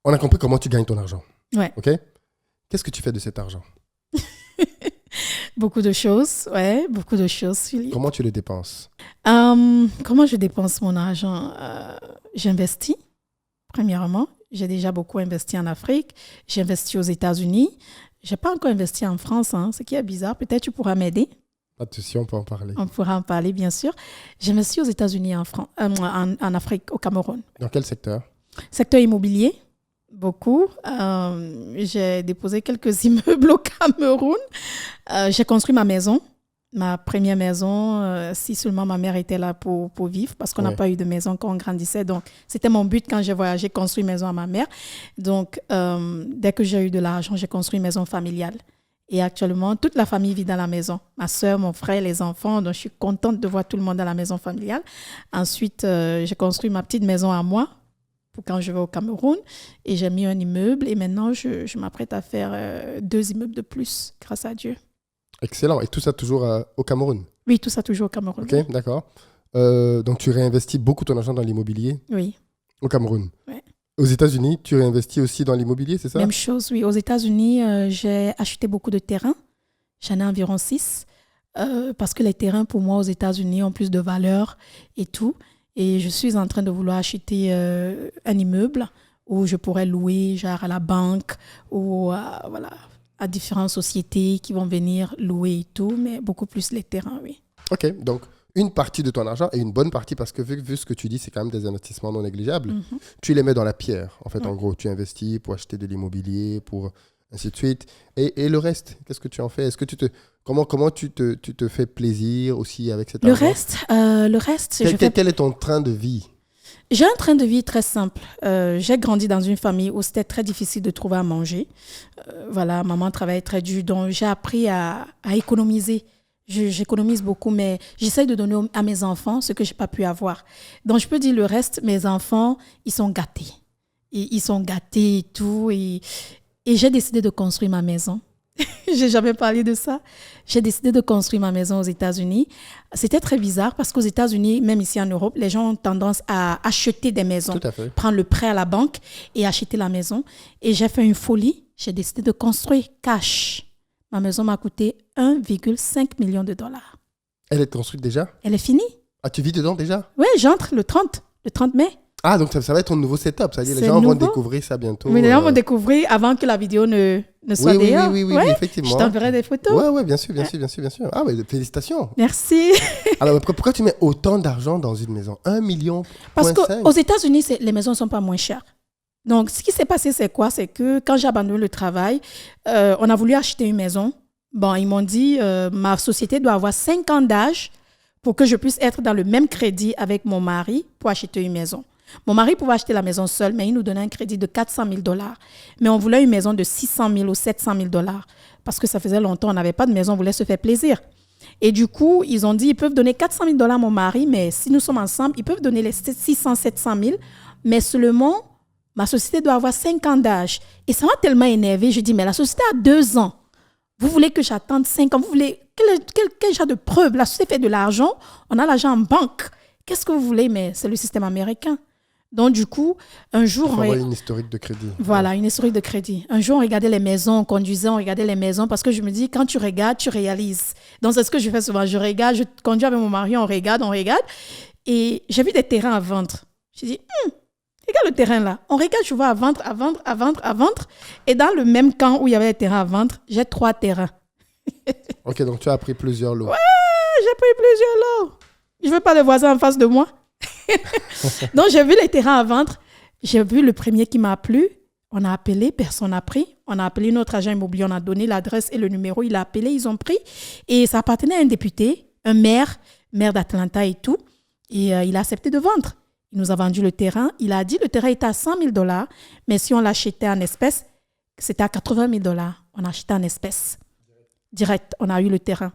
On a compris comment tu gagnes ton argent. Ouais. OK? Qu'est-ce que tu fais de cet argent? Beaucoup de choses, ouais, beaucoup de choses, Philippe. Comment tu le dépenses? Comment je dépense mon argent? J'investis, premièrement. J'ai déjà beaucoup investi en Afrique. J'ai investi aux États-Unis. Je n'ai pas encore investi en France, hein, ce qui est bizarre. Peut-être tu pourras m'aider. Pas de souci, on peut en parler. On pourra en parler, bien sûr. J'ai investi aux États-Unis, en Afrique, au Cameroun. Dans quel secteur? Secteur immobilier, beaucoup. J'ai déposé quelques immeubles au Cameroun. J'ai construit ma maison, ma première maison, si seulement ma mère était là pour vivre, parce qu'on n'a pas eu de maison quand on grandissait. Donc, c'était mon but quand j'ai voyagé, construire une maison à ma mère. Donc, dès que j'ai eu de l'argent, j'ai construit une maison familiale. Et actuellement, toute la famille vit dans la maison. Ma soeur, mon frère, les enfants. Donc, je suis contente de voir tout le monde dans la maison familiale. Ensuite, j'ai construit ma petite maison à moi pour quand je vais au Cameroun. Et j'ai mis un immeuble. Et maintenant, je m'apprête à faire 2 immeubles de plus, grâce à Dieu. Excellent. Et tout ça toujours au Cameroun? Oui, tout ça toujours au Cameroun. OK, d'accord. Donc, tu réinvestis beaucoup ton argent dans l'immobilier? Oui. Au Cameroun? Oui. Aux États-Unis, tu réinvestis aussi dans l'immobilier, c'est ça? Même chose, oui. Aux États-Unis, j'ai acheté beaucoup de terrains. J'en ai environ 6. Parce que les terrains, pour moi, aux États-Unis, ont plus de valeur et tout. Et je suis en train de vouloir acheter un immeuble où je pourrais louer, genre à la banque ou à différentes sociétés qui vont venir louer et tout, mais beaucoup plus les terrains, oui. OK, donc une partie de ton argent et une bonne partie, parce que vu ce que tu dis, c'est quand même des investissements non négligeables. Mm-hmm. Tu les mets dans la pierre. En fait, en gros, tu investis pour acheter de l'immobilier, pour ainsi de suite. Et le reste, qu'est-ce que tu en fais? Est-ce que comment tu te fais plaisir aussi avec cet argent? Le reste... Quel est ton train de vie? J'ai un train de vie très simple. J'ai grandi dans une famille où c'était très difficile de trouver à manger. Maman travaillait très dur, donc j'ai appris à économiser. J'économise beaucoup, mais j'essaie de donner à mes enfants ce que je n'ai pas pu avoir. Donc, je peux dire le reste, mes enfants, ils sont gâtés. Ils sont gâtés et tout. Et j'ai décidé de construire ma maison. J'ai jamais parlé de ça. J'ai décidé de construire ma maison aux États-Unis. C'était très bizarre parce qu'aux États-Unis, même ici en Europe, les gens ont tendance à acheter des maisons. Tout à fait. Prendre le prêt à la banque et acheter la maison. Et j'ai fait une folie. J'ai décidé de construire cash. Ma maison m'a coûté 1,5 million de dollars. Elle est construite déjà? Elle est finie. Ah, tu vis dedans déjà? Oui, j'entre le 30 mai. Ah, donc ça va être ton nouveau setup. C'est-à-dire les gens vont découvrir ça bientôt. Oui, les gens vont découvrir avant que la vidéo ne soit dehors. Oui, effectivement. Je t'enverrai des photos. Oui, bien sûr. Ah, mais félicitations. Merci. Alors, pourquoi tu mets autant d'argent dans une maison? 1 million? Parce qu'aux États-Unis, les maisons ne sont pas moins chères. Donc, ce qui s'est passé, c'est quoi? C'est que quand j'ai abandonné le travail, on a voulu acheter une maison. Bon, ils m'ont dit, ma société doit avoir 5 ans d'âge pour que je puisse être dans le même crédit avec mon mari pour acheter une maison. Mon mari pouvait acheter la maison seul, mais il nous donnait un crédit de 400 000 $. Mais on voulait une maison de 600 000 ou 700 000 $. Parce que ça faisait longtemps, on n'avait pas de maison, on voulait se faire plaisir. Et du coup, ils ont dit, ils peuvent donner 400 000 $ à mon mari, mais si nous sommes ensemble, ils peuvent donner les 600, 700 000. Mais seulement, ma société doit avoir 5 ans d'âge. Et ça m'a tellement énervée. Je dis, mais la société a 2 ans. Vous voulez que j'attende 5 ans? Vous voulez quel genre de preuve? La société fait de l'argent. On a l'argent en banque. Qu'est-ce que vous voulez? Mais c'est le système américain. Donc, du coup, un jour... Il faut avoir une historique de crédit. Voilà, une historique de crédit. Un jour, on regardait les maisons, on conduisait, on regardait les maisons parce que je me dis, quand tu regardes, tu réalises. Donc, c'est ce que je fais souvent. Je regarde, je conduis avec mon mari, on regarde. Et j'ai vu des terrains à vendre. Je dis, regarde le terrain là. On regarde, je vois à vendre. Et dans le même camp où il y avait des terrains à vendre, j'ai 3 terrains. Ok, donc tu as pris plusieurs lots. Ouais, j'ai pris plusieurs lots. Je ne veux pas le voisin en face de moi. Donc, j'ai vu les terrains à vendre. J'ai vu le premier qui m'a plu. On a appelé, personne n'a pris. On a appelé notre agent immobilier, on a donné l'adresse et le numéro. Il a appelé, ils ont pris. Et ça appartenait à un député, un maire d'Atlanta et tout. Et il a accepté de vendre. Il nous a vendu le terrain. Il a dit le terrain était à 100 000 $, mais si on l'achetait en espèces, c'était à 80 000 $. On a acheté en espèces. Direct, on a eu le terrain.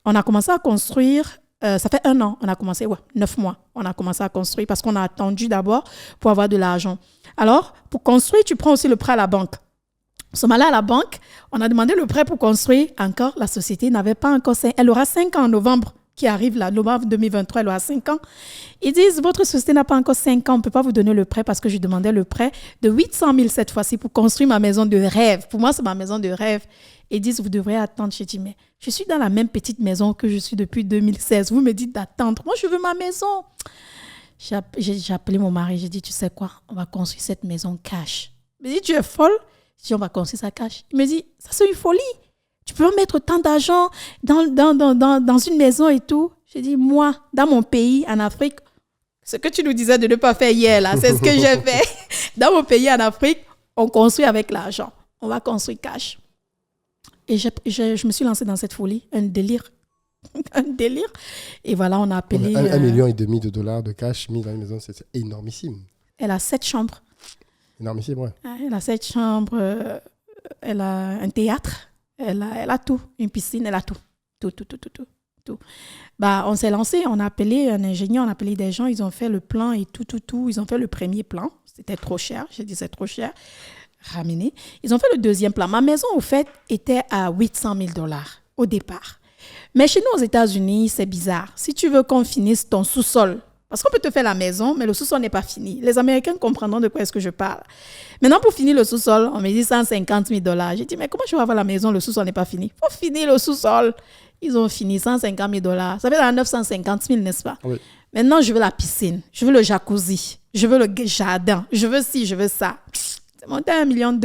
On a commencé à construire. Ça fait 1 an, on a commencé, 9 mois, on a commencé à construire parce qu'on a attendu d'abord pour avoir de l'argent. Alors, pour construire, tu prends aussi le prêt à la banque. Nous sommes allés à la banque, on a demandé le prêt pour construire. Encore, la société n'avait pas encore 5, elle aura 5 ans en novembre qui arrive là, novembre 2023, elle aura 5 ans. Ils disent, votre société n'a pas encore 5 ans, on ne peut pas vous donner le prêt parce que je demandais le prêt de 800 000 cette fois-ci pour construire ma maison de rêve. Pour moi, c'est ma maison de rêve. Ils disent, vous devrez attendre. J'ai dit, mais je suis dans la même petite maison que je suis depuis 2016. Vous me dites d'attendre. Moi, je veux ma maison. J'ai appelé mon mari. J'ai dit, tu sais quoi, on va construire cette maison cash. Il me dit, tu es folle? J'ai dit, on va construire ça cash. Il me dit, ça c'est une folie. Tu peux mettre autant d'argent dans une maison et tout. J'ai dit, moi, dans mon pays, en Afrique, ce que tu nous disais de ne pas faire hier, là, c'est ce que j'ai fait. Dans mon pays, en Afrique, on construit avec l'argent. On va construire cash. Et je me suis lancée dans cette folie, un délire. Un délire. Et voilà, on a appelé... 1,5 million de dollars de cash mis dans une maison, c'est énormissime. Elle a 7 chambres. Énormissime, ouais. Elle a 7 chambres. Elle a un théâtre. Elle a tout. Une piscine, elle a tout. Tout. Bah, on s'est lancé, on a appelé un ingénieur, on a appelé des gens, ils ont fait le plan et tout. Ils ont fait le premier plan. C'était trop cher. J'ai dit, c'est trop cher. Ramené. Ils ont fait le deuxième plan. Ma maison, au fait, était à 800 000 dollars au départ. Mais chez nous, aux États-Unis, c'est bizarre. Si tu veux qu'on finisse ton sous-sol, parce qu'on peut te faire la maison, mais le sous-sol n'est pas fini. Les Américains comprendront de quoi est-ce que je parle. Maintenant, pour finir le sous-sol, on me dit 150 000 dollars. J'ai dit, mais comment je vais avoir la maison, le sous-sol n'est pas fini? Il faut finir le sous-sol. Ils ont fini 150 000 dollars. Ça fait dans 950 000, n'est-ce pas? Oui. Maintenant, je veux la piscine. Je veux le jacuzzi. Je veux le jardin. Je veux ci, je veux ça. C'est monté à 1,2 million.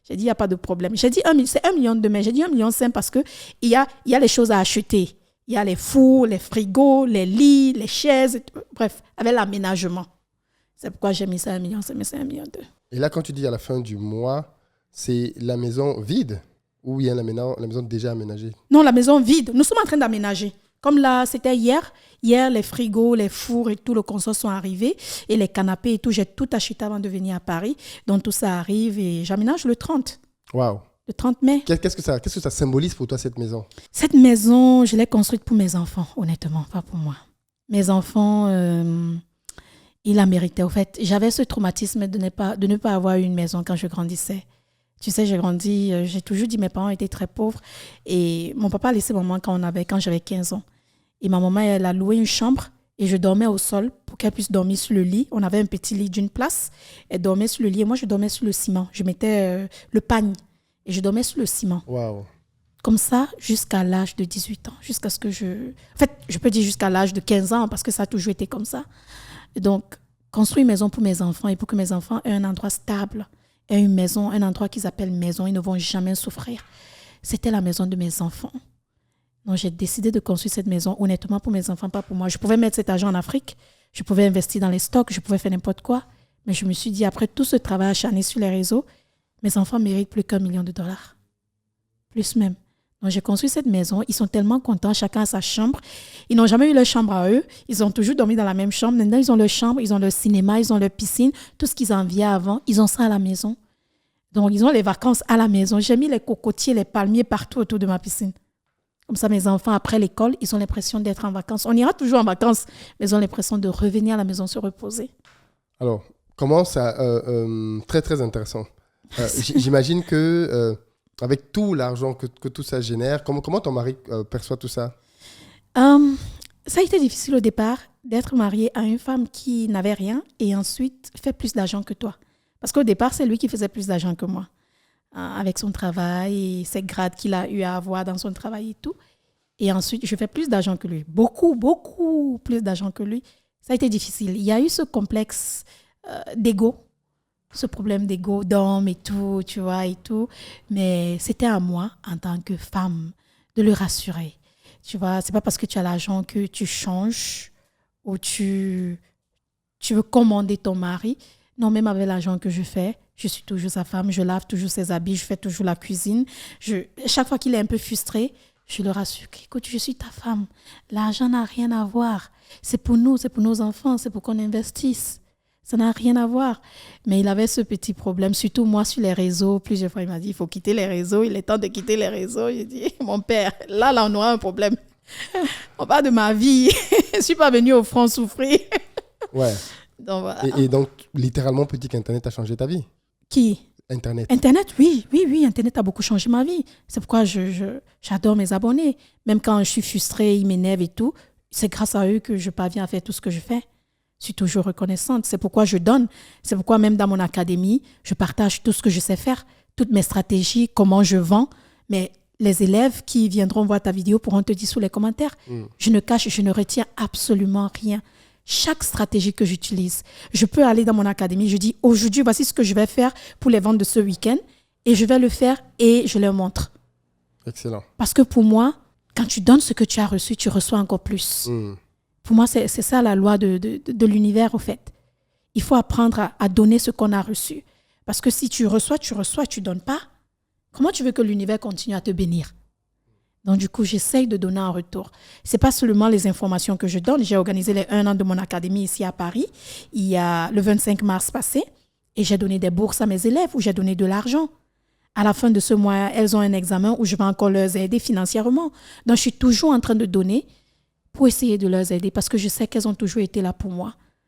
J'ai dit, il n'y a pas de problème. J'ai dit, c'est 1,2 million, mais j'ai dit 1,5 million parce qu'il y a les choses à acheter. Il y a les fours, les frigos, les lits, les chaises, bref, avec l'aménagement. C'est pourquoi j'ai mis ça à 1,5 million, mais c'est 1,2 million. Et là, quand tu dis à la fin du mois, c'est la maison vide ou il y a la maison déjà aménagée? Non, la maison vide. Nous sommes en train d'aménager. Comme là, c'était hier. Hier, les frigos, les fours et tout, le console sont arrivés. Et les canapés et tout, j'ai tout acheté avant de venir à Paris. Donc, tout ça arrive et j'aménage le 30. Waouh! Le 30 mai. Qu'est-ce que ça symbolise pour toi, cette maison? Cette maison, je l'ai construite pour mes enfants, honnêtement, pas pour moi. Mes enfants, ils la méritaient. Au fait, j'avais ce traumatisme de ne pas avoir une maison quand je grandissais. Tu sais, j'ai grandi, j'ai toujours dit mes parents étaient très pauvres. Et mon papa a laissé maman quand j'avais 15 ans. Et ma maman, elle a loué une chambre et je dormais au sol pour qu'elle puisse dormir sur le lit. On avait un petit lit d'une place. Elle dormait sur le lit et moi, je dormais sur le ciment. Je mettais le pagne. Et je dormais sur le ciment. Wow. Comme ça, jusqu'à l'âge de 18 ans. Jusqu'à ce que En fait, je peux dire jusqu'à l'âge de 15 ans parce que ça a toujours été comme ça. Et donc, construire une maison pour mes enfants et pour que mes enfants aient un endroit stable, aient une maison, un endroit qu'ils appellent maison, ils ne vont jamais souffrir. C'était la maison de mes enfants. Donc, j'ai décidé de construire cette maison honnêtement pour mes enfants, pas pour moi. Je pouvais mettre cet argent en Afrique. Je pouvais investir dans les stocks. Je pouvais faire n'importe quoi. Mais je me suis dit, après tout ce travail acharné sur les réseaux, mes enfants méritent plus qu'1 million de dollars. Plus même. Donc, j'ai construit cette maison. Ils sont tellement contents. Chacun a sa chambre. Ils n'ont jamais eu leur chambre à eux. Ils ont toujours dormi dans la même chambre. Maintenant, ils ont leur chambre, ils ont leur cinéma, ils ont leur piscine. Tout ce qu'ils enviaient avant, ils ont ça à la maison. Donc, ils ont les vacances à la maison. J'ai mis les cocotiers, les palmiers partout autour de ma piscine. Comme ça, mes enfants, après l'école, ils ont l'impression d'être en vacances. On ira toujours en vacances, mais ils ont l'impression de revenir à la maison se reposer. Alors, comment ça... très, très intéressant. J'imagine que avec tout l'argent que tout ça génère, comment ton mari perçoit tout ça? Ça a été difficile au départ d'être marié à une femme qui n'avait rien et ensuite fait plus d'argent que toi. Parce qu'au départ, c'est lui qui faisait plus d'argent que moi. Avec son travail et ses grades qu'il a eu à avoir dans son travail et tout. Et ensuite, je fais plus d'argent que lui. Beaucoup, beaucoup plus d'argent que lui. Ça a été difficile. Il y a eu ce complexe d'ego. Ce problème d'ego, d'homme et tout, tu vois, et tout. Mais c'était à moi, en tant que femme, de le rassurer. Tu vois, c'est pas parce que tu as l'argent que tu changes ou tu veux commander ton mari. Non, même avec l'argent que je fais, je suis toujours sa femme, je lave toujours ses habits, je fais toujours la cuisine. Chaque fois qu'il est un peu frustré, je le rassure. Écoute, je suis ta femme. L'argent n'a rien à voir. C'est pour nous, c'est pour nos enfants, c'est pour qu'on investisse. Ça n'a rien à voir. Mais il avait ce petit problème, surtout moi sur les réseaux. Plusieurs fois, il m'a dit, il faut quitter les réseaux. Il est temps de quitter les réseaux. J'ai dit, mon père, là, on aura un problème. On parle de ma vie. Je ne suis pas venue au front souffrir. Ouais. Donc, voilà. Et donc, littéralement, petit qu'Internet a changé ta vie? Qui? Internet. Internet, oui. Internet a beaucoup changé ma vie. C'est pourquoi j'adore mes abonnés. Même quand je suis frustrée, ils m'énervent et tout, c'est grâce à eux que je parviens à faire tout ce que je fais. Je suis toujours reconnaissante. C'est pourquoi je donne. C'est pourquoi même dans mon académie, je partage tout ce que je sais faire, toutes mes stratégies, comment je vends. Mais les élèves qui viendront voir ta vidéo pourront te dire sous les commentaires. Je ne cache, je ne retiens absolument rien. Chaque stratégie que j'utilise, je peux aller dans mon académie, je dis aujourd'hui, voici ce que je vais faire pour les ventes de ce week-end et je vais le faire et je leur montre. Excellent. Parce que pour moi, quand tu donnes ce que tu as reçu, tu reçois encore plus. Pour moi, c'est ça la loi de l'univers, au fait. Il faut apprendre à donner ce qu'on a reçu. Parce que si tu reçois, tu ne donnes pas, comment tu veux que l'univers continue à te bénir? Donc, du coup, j'essaye de donner un retour. Ce n'est pas seulement les informations que je donne. J'ai organisé les 1 an de mon académie ici à Paris, il y a le 25 mars passé, et j'ai donné des bourses à mes élèves où j'ai donné de l'argent. À la fin de ce mois, elles ont un examen où je vais encore les aider financièrement. Donc, je suis toujours en train de donner pour essayer de les aider parce que je sais qu'elles ont toujours été là pour moi.